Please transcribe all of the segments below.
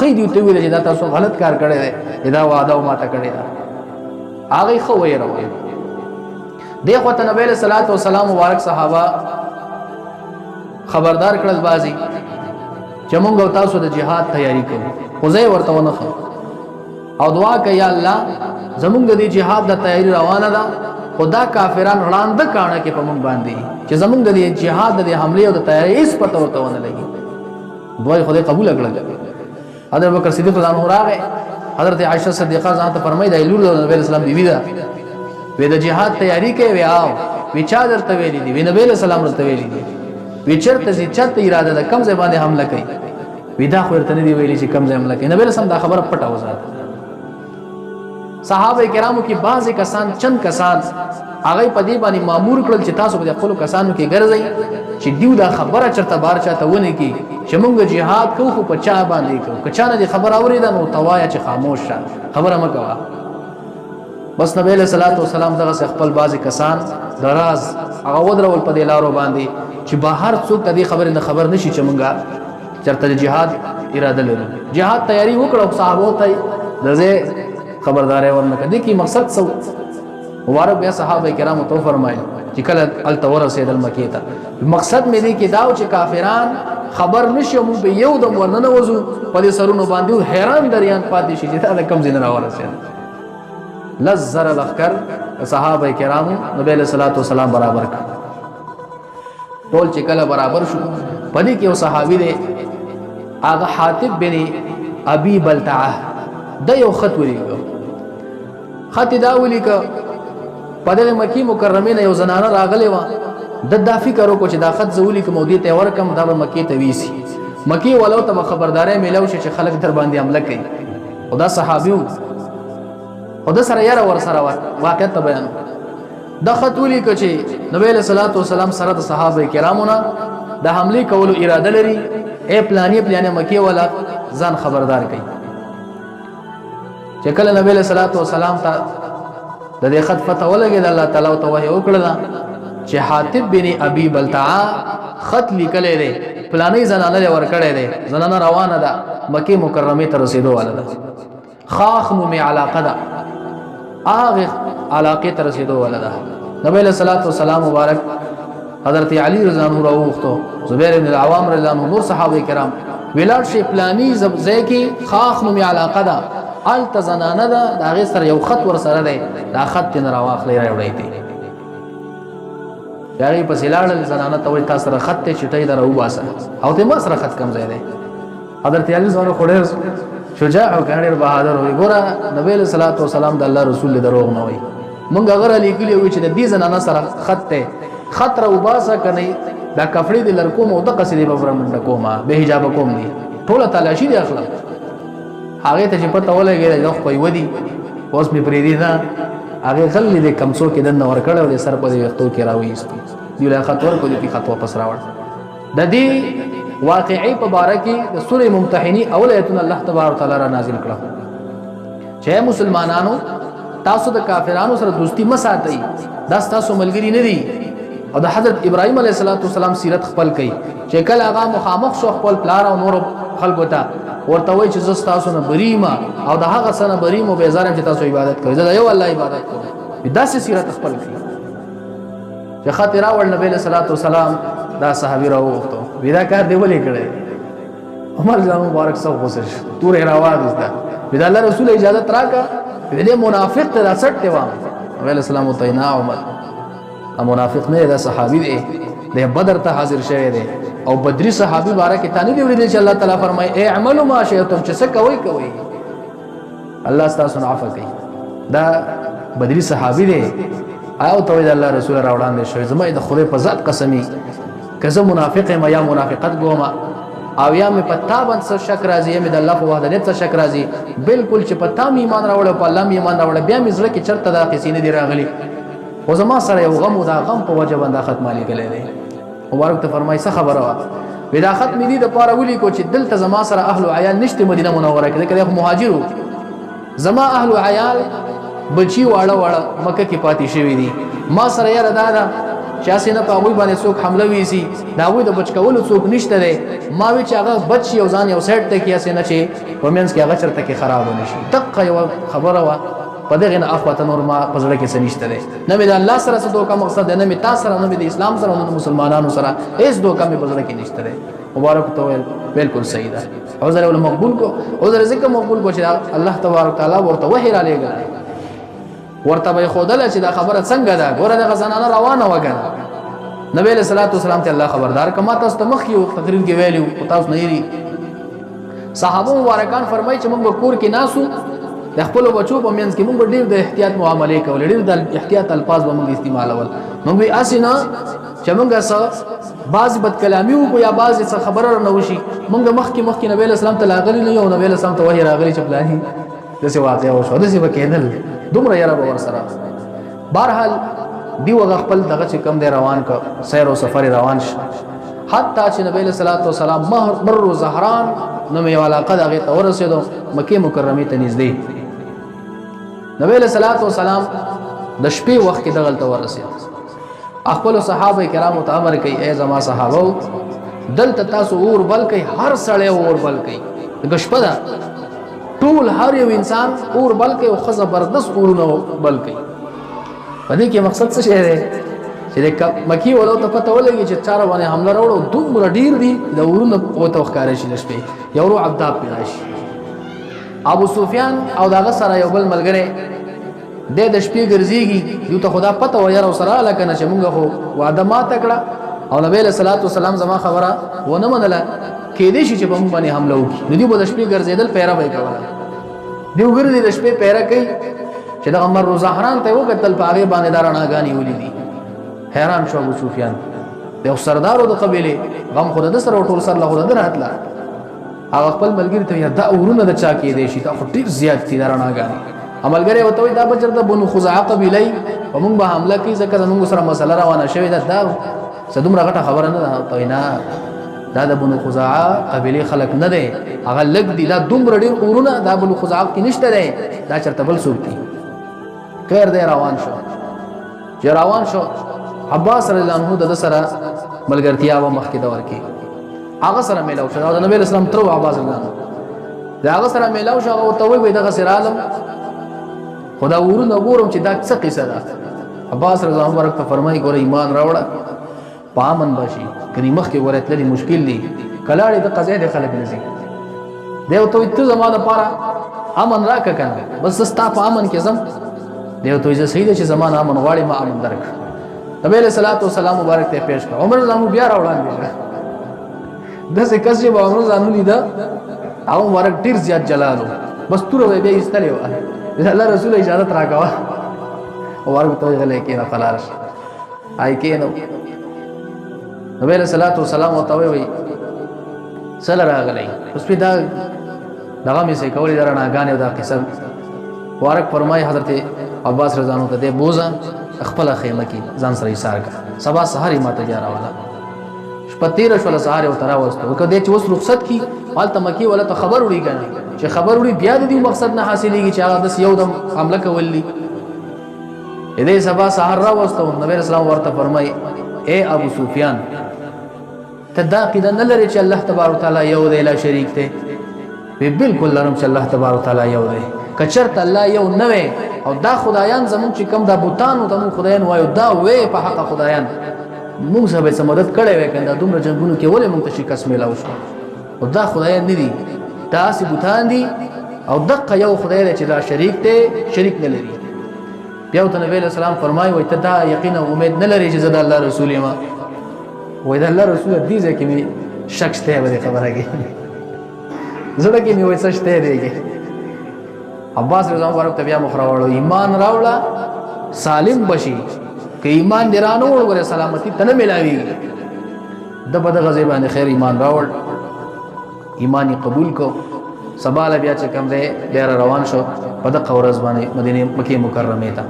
خې دی ته ویل چې دا تاسو غلط کار کړی دی دا وعده ماته کړی دا هغه خو ویره وي دغه ته نبی له صلوات و سلام مبارک صحابه خبردار کړل بازي چې موږ تاسو د جهاد تیاری کوو خو زه ورته ونه او دعا کوي یا الله زمونږ د جهاد د تیاری روانه ده خدا کافران وړاند کانه کې په مونږ باندې چې زمونږ د جهاد د حمله او د تیاری هیڅ پته ورته ونه لګي دعای خدای قبول کړل حضرت بکر صدیق رضی الله عنه راغی حضرت عائشہ صدیقہ ځان ته فرمایي د لور نبی اسلام بیوی ده وې د جهاد تیاری کوي او وچا درته ویلي دي وی نبی اسلام درته ویلي دي وچرته چې چرته اراده ده کم ځای باندې حمله کوي ودا خو ورته نه دی ویلي چې کم ځای حمله کوي نبی اسلام دا خبره پټه وساته صحابه کرامو کې بعض کسان چند کسان هغه په دې باندې مامور کړل چې تاسو په خپل کسانو کې ګرځئ چې دیو دا خبره چرته بار چاته ونه کی چې موږ جهاد کوو خو په چا باندې کوو کچانه دي خبر اوریدا نو توایا چې خاموش شه خبره مکوا بس نبی له صلوات و سلام دغه خپل بعض کسان دراز هغه ودرول په دې لارو باندې چې بهر څوک دې خبره نه خبر نشي چې موږ چرته جهاد اراده لرو جهاد تیاری وکړو صحابه ته دغه خبردار ورنه کدي کی مقصد سو مبارک بیا صحابه کرامو تو فرمایل چې کله التور سید المکی ته مقصد مې دې کې داو چې کافران خبر نشي مو به یو د ورننه وځو په دې سرونو باندې حیران دریان پاتې شي چې دا کم زین راورسه لزر الاخکر صحابه کرامو نبی له صلوات و سلام برابر کړ ټول چې کله برابر شو پدې کې یو صحابي دی هغه حاتب بن ابي بلتعه د یو خط ولیکو خط دا ولیکو په دغه مکی مکرمه نه یو زنانه راغلی و د دافی کرو کو چې دا خط زولي کوم دی ته ورکم دا مکی ته ویسی مکی ولو ته خبرداري ملو چې خلک در باندې عمله کوي او دا صحابیو او د سره یاره ور سره واقع ته بیان د خط ولیکو چې نبی له صلوات و سلام سره د صحابه کرامو نه د حمله کولو اراده لري اے پلانې مکی ولا ځان خبردار کوي چې کله نبی له صلوات و سلام ته د دې خط فتح ولګید الله تعالی او توه وکړه چې حاتب بن ابي بلتعه خط لیکل دی پلانې زنانه ور کړې دی زنانه روانه ده مکی مکرمه ته رسیدو والا ده خاخ نو می علاقه ده اغه علاقه ته رسیدو والا ده نبی له صلوات و سلام مبارک حضرت علی رضی الله عنه راوخته زبیر بن العوام رضی الله عنه نور صحابه کرام ویلار شي پلانې زبځه کې خاخ نو می علاقه ده ال تزنانه ده دا غي سره یو خط ور سره دی دا خط نه راواخلې راوړی دی یاري په سیلاړل زنانه ته وي تاسو سره خط ته چټي درو باسه او ته ما سره خط کم ځای دی حضرت علی زونه خوري شجاع او کانر بهادر وي ګوره نبی له صلوات و سلام د الله رسول دروغ نه وي مونږ غره لیکلی وي چې د دې زنانه سره خط ته خطر او باسه کني دا کفړې د لړکو مو د قصې په برمنډ کومه به حجاب کوم دي ټوله تلاشي دي اخلاق هغه ته چې پته ولګي دا خو ودی اوس می پری دي نه هغه غلې د کمسو کې دنه ور کړو د سر په دې وختو کې راوېست دی له خطر کو دي خط واپس راوړ د دې واقعي په باره کې د سوره ممتحنه اول ایتونه الله تبارک وتعالى را نازل کړه چې مسلمانانو تاسو د کافرانو سره دوستی مساتئ دا تاسو ملګری نه دي او د حضرت ابراهيم عليه السلام سیرت خپل کړي چې کله هغه مخامخ شو خپل پلار او نور خلکو ته ورته وای چې زه تاسو نه بریما او د هغه سره بریمو به زارم چې تاسو عبادت کوئ زه یو الله عبادت کوم داسې سیرت خپل کړي چې خاطر اول نبی له صلوات و سلام دا صحابي راوغته ودا کار دی ولې کړي عمر جان مبارک سو غوسه تور راواد ده ودا الله رسول اجازه راکا دې منافق ته سټ دی وام نبی له سلام ته نه عمر منافق نه دا صحابي دی د بدر ته حاضر شوی دی او بدری صحابي بارک ته نه دی ویل چې الله تعالی فرمای اے اعملوا ما شئتم چې څه کوي الله تاسو نه عفو کوي دا بدری صحابي دی او توحید الله رسول راوړاندې شوی زما د خدای په ذات قسمی کزه منافق ما یا منافقت ګوما او یا مې پتا باندې څه شک راځي مې د الله په وحدانیت څه شک راځي بالکل چې پتا مې ایمان راوړ په الله مې ایمان راوړ بیا مې زړه کې چرته دا قصې نه دی راغلي او زما سره یو غم او دا غم په وجه باندې ختمه لګلې دی مبارک ته فرمایي څه خبره وا ودا ختم دي د پاره ولي کو چې دلته زما سره اهل عیال نشته مدینه منوره کې کله مهاجرو زما اهل عیال بچي واړه مکه کې پاتې شوی دي ما سره یې ردا چې اسنه په هغه باندې څوک حمله ویسي دا وې د بچ کولو څوک نشته دی ما وی چې هغه بچ یو ځان یو سایت ته کې اسنه چې ومنس کې هغه چرته کې خراب نشي دقه یو خبره وا په دغه نه اخوات نور ما پزړه کې سنشته دی نه مې د الله سره څه دوکا مقصد نه مې تاسو سره نه مې د اسلام سره نه مسلمانانو سره هیڅ دوکا مې پزړه کې نشته دی مبارک ته بالکل صحیح ده عذر ول مقبول کو عذر ذکر مقبول کو چې الله تبارک تعالی ورته وحی را لېږي ورته به خودله چې دا خبره څنګه ده ګوره د غزنانه روانه وګڼه نبی له صلوات والسلام ته الله خبردار کما تاسو ته مخ یو تقریر کې ویلو تاسو نه یری صحابه مبارکان فرمایي چې موږ کور کې ناسو د خپل بچو په منځ کې موږ ډېر د احتیاط معاملې کول ډېر د احتیاط الفاظ به موږ استعمالول موږ وی اسنه چې موږ سره بعض بد کلامی او یا بعض څه خبره نه وشي موږ مخکې نبی اسلام ته لاغلی نه یو نبی اسلام ته وحی راغلی چې پلاني دغه واقعا وشو دغه وکیدل دومره یاره به ور سره بهرحال دی وغه خپل دغه چې کم دی روان کا سیر او سفر روان ش حتی چې نبی صلی الله علیه وسلم مر زهران نو مې علاقه دغه ته ورسېدو مکه مکرمه ته نږدې نبی صلی الله علیه وسلم د شپې وخت کې دغه ته ورسېد خپل صحابه کرامو ته امر کوي ای زما صحابه دلته تاسو اور بل کوي هر سړی اور بل کوي غشپدا ټول هر یو انسان اور بل کوي او خزه بردست اورونه بل کوي په دې کې مقصد څه شی دی چې مکی ولو ته پته ولګي چې چاره باندې حمله راوړو دومره ډیر دي د اورونه او توخکار شي لشپې یو رو عبداب پیدا شي ابو سفیان او داغه سره یو بل ملګری د شپې ګرځيږي یو ته خدا پته و یاره سره لکنه چې مونږ خو وعده ما تکړه او نبی له صلوات والسلام زما خبره ونه منله کې دې شي چې په مونږ باندې حمله وکړي نو دی به د شپې ګرځیدل پیرا وای کوله دی وګرځي د شپې پیرا کوي چې د عمر زهران ته وکتل په هغه باندې داراناګانی ولیدي حیران شو ابو سفیان د سردارو د قبيله غم خود د سره ټول سره له خود راتله هغه خپل ملګری ته دا اورونه د چا کې دې شي دا ډیر زیات دي داراناګانی عملګری وته دا بچر د بنو خزاعه قبيله ومنګ به حمله کوي ځکه زموږ سره مسله روانه شوې ده دا صدوم راغټه خبره نه ده توینا دا د بنو خزاعه قبيله خلق نه ده هغه لګ دي دا دومره ډیر اورونه دا بنو خزاعه کې نشته ده دا چرته بل څوک دي خیر دې روان شو چې روان شو عباس رضی الله عنه د سره ملګرتیا و مخکې دور کې هغه سره میلاو شو د نبی اسلام تر عباس رضی الله عنه دا هغه سره میلاو شو او ته وي دغه سره عالم خدا ورونه ګورم چې دا څه قصه ده عباس رضی الله عنه ورته فرمایي ګوره ایمان راوړه پامن بشي کني مخ کې ورته لري مشکل دي کلاړې د قضیه د خلک نزي دیو ته ته زمانه پاره امن راک کنه بس ستا په امن کې زم دیو ته زه سید چې زمانه امن غواړي ما امن درک نبی له صلوات و سلام مبارک ته پیش کړ عمر زمو بیا راوړان دي دغه کس چې به عمر زانو لیدا او مبارک ډیر زیات جلالو بس تور به بیا استلې و الله رسول اجازه راکوا او ورته غلې کې نه خلاص آی کې نو نبی له صلوات و سلام او توي وي سره راغلی اوس په دا دغه می سي کولی درنه غانې دا قسم ورک فرمای حضرت عباس رضی الله عنه ته بوزا خپل خیمه کې ځان سره ایثار کا سبا سحر ماته جارا والا شپتیر شول سحر او ترا واستو کده چې وس رخصت کی حالت مکی ولا ته خبر وړي غني چې خبر وړي بیا د دې مقصد نه حاصلېږي چې هغه د یو دم حمله کولی دې سبا سحر را واستو نبی رسول الله ورته فرمای اے ابو سفیان تداقد ان لري چې الله تبارک تعالی یو دی لا شریک دی به بالکل لرم چې الله تبارک تعالی یو دی کچرت الله یو نه وي او دا خدایان زمون چې کم دا بوتانو ته خدایان وایو دا وې په حق خدایان موږ سره به مدد کړي وې کنده دومره جنگونو کې ولې موږ ته شکست میلاو شو او دا خدایان نه دي دا سي بوتان دي او دغه یو خدای دی چې دا شریک دی شریک نه لري بیا ته نبی اسلام فرمایي وي ته دا یقینا امید نه لري چې زه د الله رسول یم وای دا الله رسول دې ځکه می شک شته به خبره کې زړه کې می وای څه شته دیږي عباس رضی الله عنه بیا مخراوړو ایمان راوړه سالم بشي که ایمان درانه وړ سلامتی تنه ملاوي د بد غزي باندې خیر ایمان راوړ ایمانی قبول کو سباله بیا چې کوم دی بیا روان شو په د قورز باندې مدینه مکه مکرمه ته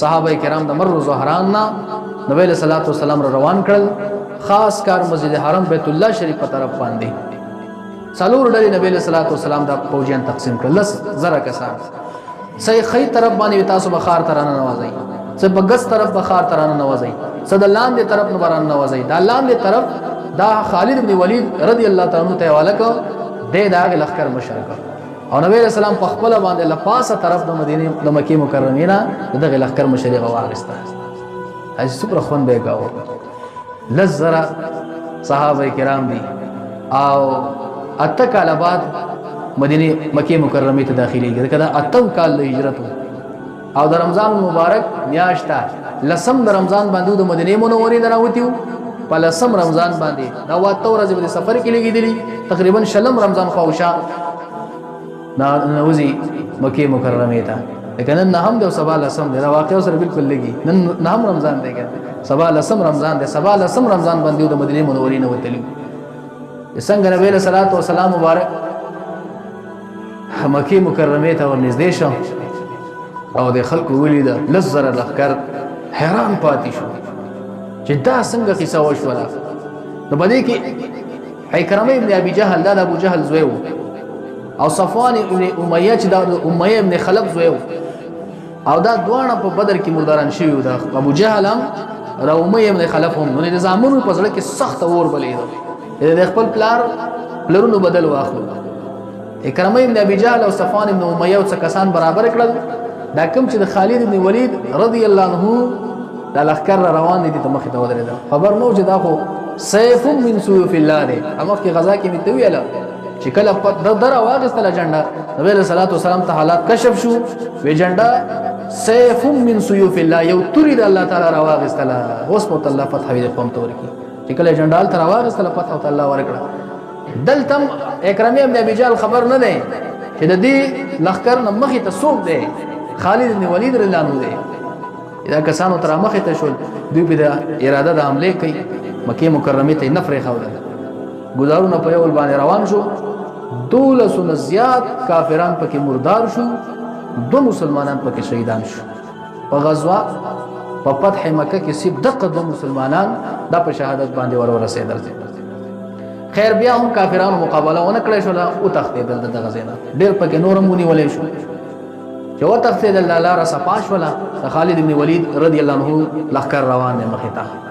صحابه کرام د مر زهران نا نبی له صلوات و سلام روان کړل خاص کار مسجد حرم بیت الله شریف په طرف باندې څلور ډلې نبی له صلوات و سلام د فوجیان تقسیم کړل زره کسان صحیح خی طرف باندې تاسو بخار ترانه نوازي څه بغس طرف بخار ترانه نوازي صد لاندې طرف نه باران نوازي دا لاندې طرف دا خالد بن ولید رضی الله تعالی عنہ ته حواله کو د دا لخر مشرک او نبی رسول الله په خپل باندې لپاسه طرف د مدینه د مکه مکرمه نه دغه لخر مشرک واغسته اج سپر خون به کاو لزرا صحابه کرام دي او اته کال بعد مدینه مکه مکرمه ته داخلي کړه اته کال هجرت او د رمضان مبارک میاشت لسم د رمضان باندې د مدینه منورې دراوتیو په لسم رمضان باندې دا واته ورځ په سفر کې لګیدلی تقریبا شلم رمضان خوشا نوزي مکه مکرمه ته لیکن نه هم د سبا لسم دا واقع سره بالکل لګي نن هم رمضان دی سبا لسم رمضان دی سبا لسم رمضان باندې د مدینه منورې نه وتلی څنګه نبی صلی الله علیه وسلم مبارک مکه مکرمه ته ورنږدې شو او د خلکو ولید لزر لخر حیران پاتې شو چې دا څنګه قصه وشوله نو باندې کې عکرمه ابن ابي جهل دا ابو جهل زوی او صفوان ابن امیہ چې دا امیہ ابن خلف زوی او دا دوانه په بدر کې مرداران شوی دا ابو جهل هم او امیہ ابن خلف هم نو د زامنو په ځل کې سخت اور بلې د خپل پلرونو بدل واخلو عکرمه ابن ابي جهل او صفوان ابن امیہ او څه کسان برابر کړل دا کوم چې د خالد ابن ولید رضی الله عنه دا لخر روان دي ته مخ ته ودرېدل خبر نو چې دا خو سيف من سيوف الله دی اما کې غزا کې مته ویله چې کله په در واغستل جنډا نبی صلی الله علیه وسلم ته حالات کشف شو وی جنډا سيف من سيوف الله یو تريد الله تعالی راواغستل اوس په الله فتح وی قوم تور کی چې کله جنډال تر واغستل فتح الله ورکړه دلتم اکرمه ابن ابي جهل خبر نه دی چې د دې لخر نه مخ ته سوق دی خالد بن ولید رضی الله عنه دی دا کسانو تر مخ ته شول دوی په اراده د حمله کوي مکه مکرمه ته نفر خوله گزارونه په یو باندې روان شو دولسونه زیات کافران پکې مردار شو دو مسلمانان پکې شهیدان شو په غزوه په فتح مکه کې سیب دغه دو مسلمانان د په شهادت باندې ور رسیدل خیر بیا هم کافرانو مقابله ونه کړې شو او تختیدل د غزینا ډېر پکې نورم ونیولې شو چې و تختیدل الله را صفاش ولا خالد بن ولید رضی الله عنه لخر روان مخه ته